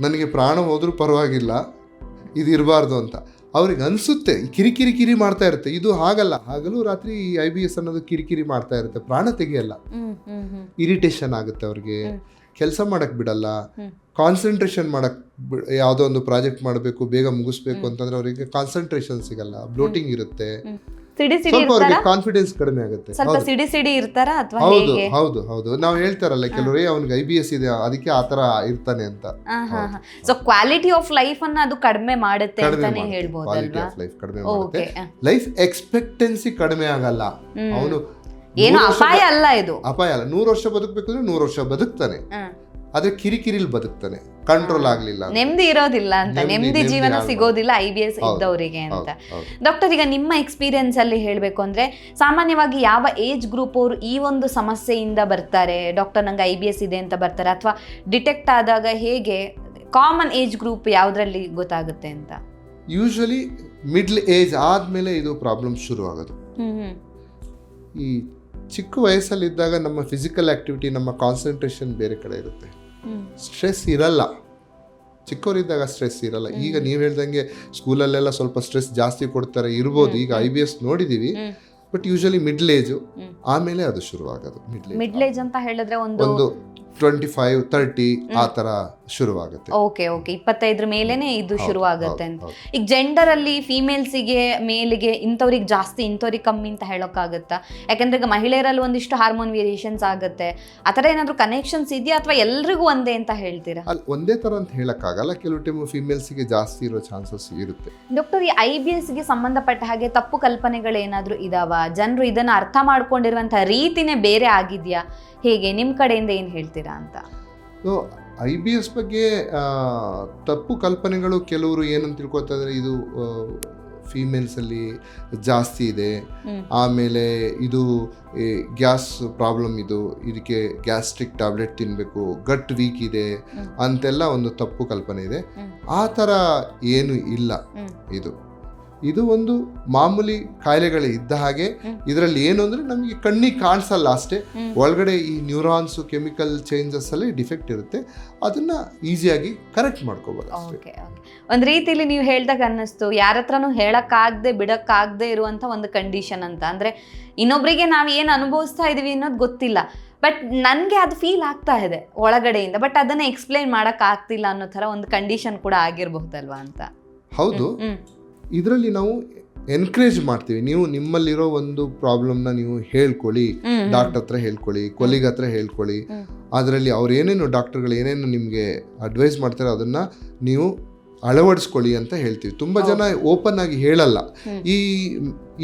ನನಗೆ ಪ್ರಾಣ ಹೋದ್ರೂ ಪರವಾಗಿಲ್ಲ, ಇದು ಇರಬಾರ್ದು ಅಂತ. ಅವ್ರಿಗೆ ಅನಿಸುತ್ತೆ, ಕಿರಿಕಿರಿ ಮಾಡ್ತಾ ಇರುತ್ತೆ. ಇದು ಹಾಗಲ್ಲ, ಹಗಲು ರಾತ್ರಿ IBS ಅನ್ನೋದು ಕಿರಿಕಿರಿ ಮಾಡ್ತಾ ಇರುತ್ತೆ, ಪ್ರಾಣ ತೆಗೆಯಲ್ಲ. ಇರಿಟೇಷನ್ ಆಗುತ್ತೆ, ಅವ್ರಿಗೆ ಕೆಲಸ ಮಾಡಕ್ ಬಿಡಲ್ಲ, ಕಾನ್ಸಂಟ್ರೇಷನ್ ಮಾಡಕ್ ಯಾವುದೋ ಒಂದು ಪ್ರಾಜೆಕ್ಟ್ ಮಾಡಬೇಕು, ಬೇಗ ಮುಗಿಸ್ಬೇಕು ಅಂತಂದ್ರೆ ಅವರಿಗೆ ಕಾನ್ಸಂಟ್ರೇಷನ್ ಸಿಗಲ್ಲ, ಬ್ಲೋಟಿಂಗ್ ಇರುತ್ತೆ, ಸ್ವಲ್ಪ ಅವ್ರಿಗೆ ಕಾನ್ಫಿಡೆನ್ಸ್ ಕಡಿಮೆ ಆಗುತ್ತೆ. ಹೌದು ನಾವು ಹೇಳ್ತಾರಲ್ಲ ಕೆಲವರು, ಅವ್ನಿಗೆ IBS ಇದೆ ಅದಕ್ಕೆ ಆತರ ಇರ್ತಾನೆ ಅಂತ. ಸೊ ಕ್ವಾಲಿಟಿ ಆಫ್ ಲೈಫ್ ಅನ್ನ ಅದು ಕಡಿಮೆ ಮಾಡುತ್ತೆ ಅಂತಾನೆ ಹೇಳ್ಬೋದು. ಕ್ವಾಲಿಟಿ ಆಫ್ ಲೈಫ್ ಕಡಿಮೆ ಮಾಡುತ್ತೆ, ಲೈಫ್ ಎಕ್ಸ್ಪೆಕ್ಟೆನ್ಸಿ ಕಡಿಮೆ ಆಗಲ್ಲ. ಅವನು ಏನು ಅಪಾಯ ಅಲ್ಲ, ಇದು ಅಪಾಯ ಅಲ್ಲ. 100 ವರ್ಷ ಬದುಕಬೇಕು ಅಂದ್ರೆ 100 ವರ್ಷ ಬದುಕ್ತಾನೆ, ಆದ್ರೆ ಕಿರಿಕಿರಿಲ್ ಬದುಕ್ತಾನೆ, ಕಂಟ್ರೋಲ್ ಆಗ್ಲಿಲ್ಲ, ನೆಮ್ಮದಿ ಇರೋದಿಲ್ಲ ಅಂತ, ನೆಮ್ಮದಿ ಜೀವನ ಸಿಗೋದಿಲ್ಲ IBS ಇದ್ದವರಿಗೆ ಅಂತ. ಡಾಕ್ಟರ್, ಈಗ ನಿಮ್ಮ ಎಕ್ಸ್ಪೀರಿಯನ್ಸ್ ಅಲ್ಲಿ ಹೇಳ್ಬೇಕು ಅಂದ್ರೆ, ಸಾಮಾನ್ಯವಾಗಿ ಯಾವ ಏಜ್ ಗ್ರೂಪ್ ಅವರು ಈ ಒಂದು ಸಮಸ್ಯೆಯಿಂದ ಬರ್ತಾರೆ? ಡಾಕ್ಟರ್ ನಂಗೆ IBS ಇದೆ ಅಂತ ಬರ್ತಾರೆ, ಅಥವಾ ಡಿಟೆಕ್ಟ್ ಆದಾಗ ಹೇಗೆ? ಕಾಮನ್ ಏಜ್ ಗ್ರೂಪ್ ಯಾವ್ದ್ರಲ್ಲಿ ಗೊತ್ತಾಗುತ್ತೆ ಅಂತ? ಯೂಶಲಿ ಮಿಡ್ಲ್ ಏಜ್ ಆದ್ಮೇಲೆ ಇದು ಪ್ರಾಬ್ಲಮ್ ಶುರು ಆಗೋದು. ಈ ಚಿಕ್ಕ ವಯಸ್ಸಲ್ಲಿದ್ದಾಗ ನಮ್ಮ ಫಿಸಿಕಲ್ ಆಕ್ಟಿವಿಟಿ, ನಮ್ಮ ಕಾನ್ಸಂಟ್ರೇಷನ್ ಬೇರೆ ಕಡೆ ಇರುತ್ತೆ, ಸ್ಟ್ರೆಸ್ ಇರಲ್ಲ. ಚಿಕ್ಕವರಿದ್ದಾಗ ಸ್ಟ್ರೆಸ್ ಇರಲ್ಲ. ಈಗ ನೀವು ಹೇಳ್ದಂಗೆ ಸ್ಕೂಲಲ್ಲೆಲ್ಲ ಸ್ವಲ್ಪ ಸ್ಟ್ರೆಸ್ ಜಾಸ್ತಿ ಕೊಡ್ತಾರೆ, ಇರ್ಬೋದು. ಈಗ IBS ನೋಡಿದೀವಿ, ಬಟ್ ಯೂಶಲಿ ಮಿಡ್ಲ್ ಏಜು ಆಮೇಲೆ ಅದು ಶುರುವಾಗೋದು. ಮಿಡ್ಲ್ ಏಜ್ ಅಂತ ಹೇಳಿದ್ರೆ ಒಂದು 25-30 ಆ ತರ ಶುರುವಾಗುತ್ತೆ. ಓಕೆ 25 ಮೇಲೇನೆ ಇದು ಶುರುವಾಗುತ್ತೆ ಅಂತ. ಈಗ ಜೆಂಡರ್ ಅಲ್ಲಿ ಫೀಮೇಲ್ಸಿಗೆ, ಮೇಲಿಗೆ ಇಂಥವ್ರಿಗೆ ಜಾಸ್ತಿ, ಇಂಥವ್ರಿಗೆ ಕಮ್ಮಿ ಅಂತ ಹೇಳೋಕ್ಕಾಗತ್ತಾ? ಯಾಕಂದ್ರೆ ಈಗ ಮಹಿಳೆಯರಲ್ಲಿ ಒಂದಿಷ್ಟು ಹಾರ್ಮೋನ್ ವೇರಿಯೇಷನ್ಸ್ ಆಗುತ್ತೆ, ಆ ಥರ ಏನಾದರೂ ಕನೆಕ್ಷನ್ಸ್ ಇದೆಯಾ, ಅಥವಾ ಎಲ್ರಿಗೂ ಒಂದೇ ಅಂತ ಹೇಳ್ತೀರಾ? ಒಂದೇ ಥರ ಅಂತ ಹೇಳೋಕ್ಕಾಗಲ್ಲ, ಕೆಲವು ಟೈಮ್ ಫೀಮೇಲ್ಸಿಗೆ ಜಾಸ್ತಿ ಇರೋ ಚಾನ್ಸಸ್ ಇರುತ್ತೆ. ಡಾಕ್ಟರ್, ಈ IBSಗೆ ಸಂಬಂಧಪಟ್ಟ ಹಾಗೆ ತಪ್ಪು ಕಲ್ಪನೆಗಳು ಏನಾದರೂ ಇದಾವ? ಜನರು ಇದನ್ನು ಅರ್ಥ ಮಾಡ್ಕೊಂಡಿರುವಂಥ ರೀತಿನೇ ಬೇರೆ ಆಗಿದೆಯಾ? ಹೇಗೆ ನಿಮ್ಮ ಕಡೆಯಿಂದ ಏನು ಹೇಳ್ತೀರಾ ಅಂತ? IBS ಬಗ್ಗೆ ತಪ್ಪು ಕಲ್ಪನೆಗಳು ಕೆಲವರು ಏನಂತ ತಿಳ್ಕೊತಾ ಇದ್ದಾರೆ, ಇದು ಫೀಮೇಲ್ಸಲ್ಲಿ ಜಾಸ್ತಿ ಇದೆ, ಆಮೇಲೆ ಇದು ಗ್ಯಾಸ್ ಪ್ರಾಬ್ಲಮ್, ಇದಕ್ಕೆ ಗ್ಯಾಸ್ಟ್ರಿಕ್ ಟ್ಯಾಬ್ಲೆಟ್ ತಿನ್ನಬೇಕು, ಗಟ್ ವೀಕ್ ಇದೆ ಅಂತೆಲ್ಲ ಒಂದು ತಪ್ಪು ಕಲ್ಪನೆ ಇದೆ. ಆ ಥರ ಏನು ಇಲ್ಲ. ಇದು ಒಂದು ಮಾಮೂಲಿ ಕಾಯಿಲೆಗಳು ಇದ್ದ ಹಾಗೆ. ಇದರಲ್ಲಿ ಏನು ಅಂದರೆ ನಮಗೆ ಕಣ್ಣಿಗೆ ಕಾಣಿಸಲ್ಲ ಅಷ್ಟೇ, ಒಳಗಡೆ ಈ ನ್ಯೂರಾನ್ಸು ಕೆಮಿಕಲ್ ಚೇಂಜಸ್ ಅಲ್ಲಿ ಡಿಫೆಕ್ಟ್ ಇರುತ್ತೆ, ಅದನ್ನ ಈಸಿಯಾಗಿ ಕರೆಕ್ಟ್ ಮಾಡ್ಕೋಬೋದು ಅಷ್ಟೇ. ಒಂದು ರೀತಿಯಲ್ಲಿ ನೀವು ಹೇಳ್ದಾಗ ಅನ್ನಿಸ್ತು, ಯಾರ ಹತ್ರನೂ ಹೇಳಕ್ಕಾಗದೆ ಬಿಡಕ್ಕಾಗದೆ ಇರುವಂಥ ಒಂದು ಕಂಡೀಷನ್ ಅಂತ. ಅಂದರೆ ಇನ್ನೊಬ್ಬರಿಗೆ ನಾವು ಏನು ಅನುಭವಿಸ್ತಾ ಇದೀವಿ ಅನ್ನೋದು ಗೊತ್ತಿಲ್ಲ, ಬಟ್ ನನಗೆ ಅದು ಫೀಲ್ ಆಗ್ತಾ ಇದೆ ಒಳಗಡೆಯಿಂದ, ಬಟ್ ಅದನ್ನು ಎಕ್ಸ್ಪ್ಲೈನ್ ಮಾಡೋಕ್ಕಾಗ್ತಿಲ್ಲ ಅನ್ನೋ ಥರ ಒಂದು ಕಂಡೀಷನ್ ಕೂಡ ಆಗಿರಬಹುದಲ್ವಾ ಅಂತ. ಹೌದು, ಇದರಲ್ಲಿ ನಾವು ಎನ್ಕರೇಜ್ ಮಾಡ್ತೀವಿ, ನೀವು ನಿಮ್ಮಲ್ಲಿರೋ ಒಂದು ಪ್ರಾಬ್ಲಮ್ನ ನೀವು ಹೇಳ್ಕೊಳ್ಳಿ, ಡಾಕ್ಟರ್ ಹತ್ರ ಹೇಳ್ಕೊಳ್ಳಿ, ಕೊಲಿಗ್ ಹತ್ರ ಹೇಳ್ಕೊಳ್ಳಿ. ಅದರಲ್ಲಿ ಅವ್ರು ಏನೇನು ಡಾಕ್ಟರ್ಗಳು ಏನೇನು ನಿಮಗೆ ಅಡ್ವೈಸ್ ಮಾಡ್ತಾರೆ ಅದನ್ನು ನೀವು ಅಳವಡಿಸ್ಕೊಳ್ಳಿ ಅಂತ ಹೇಳ್ತೀವಿ. ತುಂಬ ಜನ ಓಪನ್ ಆಗಿ ಹೇಳಲ್ಲ.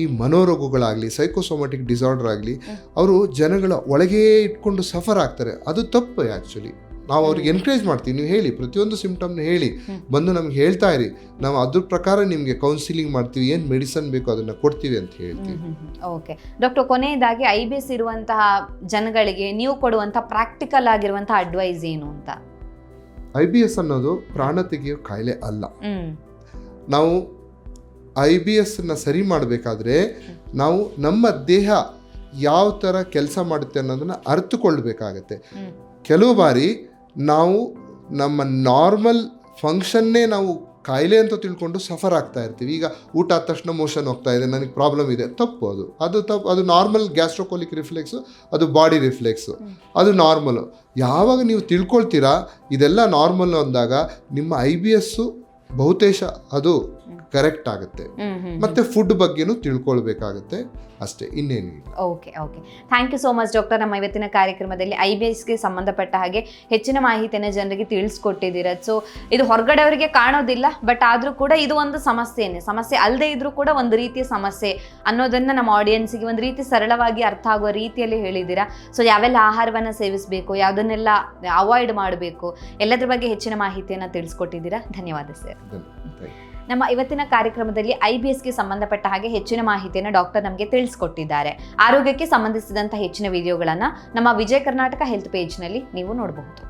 ಈ ಮನೋರೋಗಗಳಾಗಲಿ, ಸೈಕೋಸೋಮ್ಯಾಟಿಕ್ ಡಿಸಾರ್ಡರ್ ಆಗಲಿ, ಅವರು ಜನಗಳ ಒಳಗೇ ಇಟ್ಕೊಂಡು ಸಫರ್ ಆಗ್ತಾರೆ. ಅದು ತಪ್ಪು. ಆ್ಯಕ್ಚುಲಿ ನಾವು ಅವ್ರಿಗೆ ಎನ್ಕರೇಜ್ ಮಾಡ್ತೀವಿ, ನೀವು ಹೇಳಿ, ಪ್ರತಿಯೊಂದು ಸಿಂಪ್ಟಮ್ನ ಹೇಳಿ, ಬಂದು ನಮ್ಗೆ ಹೇಳ್ತಾ ಇರಿ, ನಾವು ಅದ್ರ ಪ್ರಕಾರ ನಿಮಗೆ ಕೌನ್ಸಿಲಿಂಗ್ ಮಾಡ್ತೀವಿ, ಏನು ಮೆಡಿಸನ್ ಬೇಕು ಅದನ್ನು ಕೊಡ್ತೀವಿ ಅಂತ ಹೇಳ್ತೀವಿ. ಓಕೆ ಡಾಕ್ಟರ್, ಕೊನೆಯದಾಗಿ IBS ಇರುವಂತಹ ಜನಗಳಿಗೆ ನೀವು ಕೊಡುವಂಥ ಪ್ರಾಕ್ಟಿಕಲ್ ಆಗಿರುವಂತಹ ಅಡ್ವೈಸ್ ಏನು ಅಂತ? IBS ಅನ್ನೋದು ಪ್ರಾಣ ತೆಗೆಯೋ ಕಾಯಿಲೆ ಅಲ್ಲ. ನಾವು IBSನ ಸರಿ ಮಾಡಬೇಕಾದ್ರೆ ನಾವು ನಮ್ಮ ದೇಹ ಯಾವ ಥರ ಕೆಲಸ ಮಾಡುತ್ತೆ ಅನ್ನೋದನ್ನು ಅರ್ಥಕೊಳ್ಬೇಕಾಗತ್ತೆ. ಕೆಲವು ಬಾರಿ ನಾವು ನಮ್ಮ ನಾರ್ಮಲ್ ಫಂಕ್ಷನ್ನೇ ನಾವು ಕಾಯಿಲೆ ಅಂತ ತಿಳ್ಕೊಂಡು ಸಫರ್ ಆಗ್ತಾ ಇರ್ತೀವಿ. ಈಗ ಊಟ ಆದ ತಕ್ಷಣ ಮೋಷನ್ ಹೋಗ್ತಾ ಇದೆ, ನನಗೆ ಪ್ರಾಬ್ಲಮ್ ಇದೆ, ತಪ್ಪು. ಅದು ನಾರ್ಮಲ್ ಗ್ಯಾಸ್ಟ್ರೋಕೋಲಿಕ್ ರಿಫ್ಲೆಕ್ಸು, ಅದು ಬಾಡಿ ರಿಫ್ಲೆಕ್ಸು, ಅದು ನಾರ್ಮಲು. ಯಾವಾಗ ನೀವು ತಿಳ್ಕೊಳ್ತೀರಾ ಇದೆಲ್ಲ ನಾರ್ಮಲ್ ಅಂದಾಗ ನಿಮ್ಮ IBS ಬಹುತೇಶ ಅದು ಕರೆಕ್ಟ್ ಆಗುತ್ತೆ. ಮತ್ತೆ ಫುಡ್ ಬಗ್ಗೆನೂ ತಿಳ್ಕೊಳ್ಬೇಕಾಗುತ್ತೆ ಅಷ್ಟೇ, ಇನ್ನೇನಿಲ್ಲ. Okay thank you so much doctor. ನಮ್ಮ ಇವತ್ತಿನ ಕಾರ್ಯಕ್ರಮದಲ್ಲಿ IBSಗೆ ಸಂಬಂಧಪಟ್ಟ ಹಾಗೆ ಹೆಚ್ಚಿನ ಮಾಹಿತಿಯನ್ನು ಜನರಿಗೆ ತಿಳಿಸ್ಕೊಟ್ಟಿದ್ದೀರ. ಸೊ ಇದು ಹೊರಗಡೆ ಅವರಿಗೆ ಕಾಣೋದಿಲ್ಲ, ಬಟ್ ಆದರೂ ಕೂಡ ಇದು ಒಂದು ಸಮಸ್ಯೆ ಅಲ್ಲದೆ ಇದ್ರೂ ಕೂಡ ಒಂದು ರೀತಿಯ ಸಮಸ್ಯೆ ಅನ್ನೋದನ್ನು ನಮ್ಮ ಆಡಿಯನ್ಸಿಗೆ ಒಂದು ರೀತಿ ಸರಳವಾಗಿ ಅರ್ಥ ಆಗುವ ರೀತಿಯಲ್ಲಿ ಹೇಳಿದ್ದೀರಾ. ಸೊ ಯಾವೆಲ್ಲ ಆಹಾರವನ್ನು ಸೇವಿಸಬೇಕು, ಯಾವುದನ್ನೆಲ್ಲ ಅವಾಯ್ಡ್ ಮಾಡಬೇಕು, ಎಲ್ಲದರ ಬಗ್ಗೆ ಹೆಚ್ಚಿನ ಮಾಹಿತಿಯನ್ನು ತಿಳಿಸ್ಕೊಟ್ಟಿದ್ದೀರಾ. ಧನ್ಯವಾದ ಸರ್. ನಮ್ಮ ಇವತ್ತಿನ ಕಾರ್ಯಕ್ರಮದಲ್ಲಿ IBSಗೆ ಸಂಬಂಧಪಟ್ಟ ಹಾಗೆ ಹೆಚ್ಚಿನ ಮಾಹಿತಿಯನ್ನು ಡಾಕ್ಟರ್ ನಮಗೆ ತಿಳಿಸ್ಕೊಟ್ಟಿದ್ದಾರೆ. ಆರೋಗ್ಯಕ್ಕೆ ಸಂಬಂಧಿಸಿದಂಥ ಹೆಚ್ಚಿನ ವಿಡಿಯೋಗಳನ್ನು ನಮ್ಮ ವಿಜಯ ಕರ್ನಾಟಕ ಹೆಲ್ತ್ ಪೇಜ್ನಲ್ಲಿ ನೀವು ನೋಡಬಹುದು.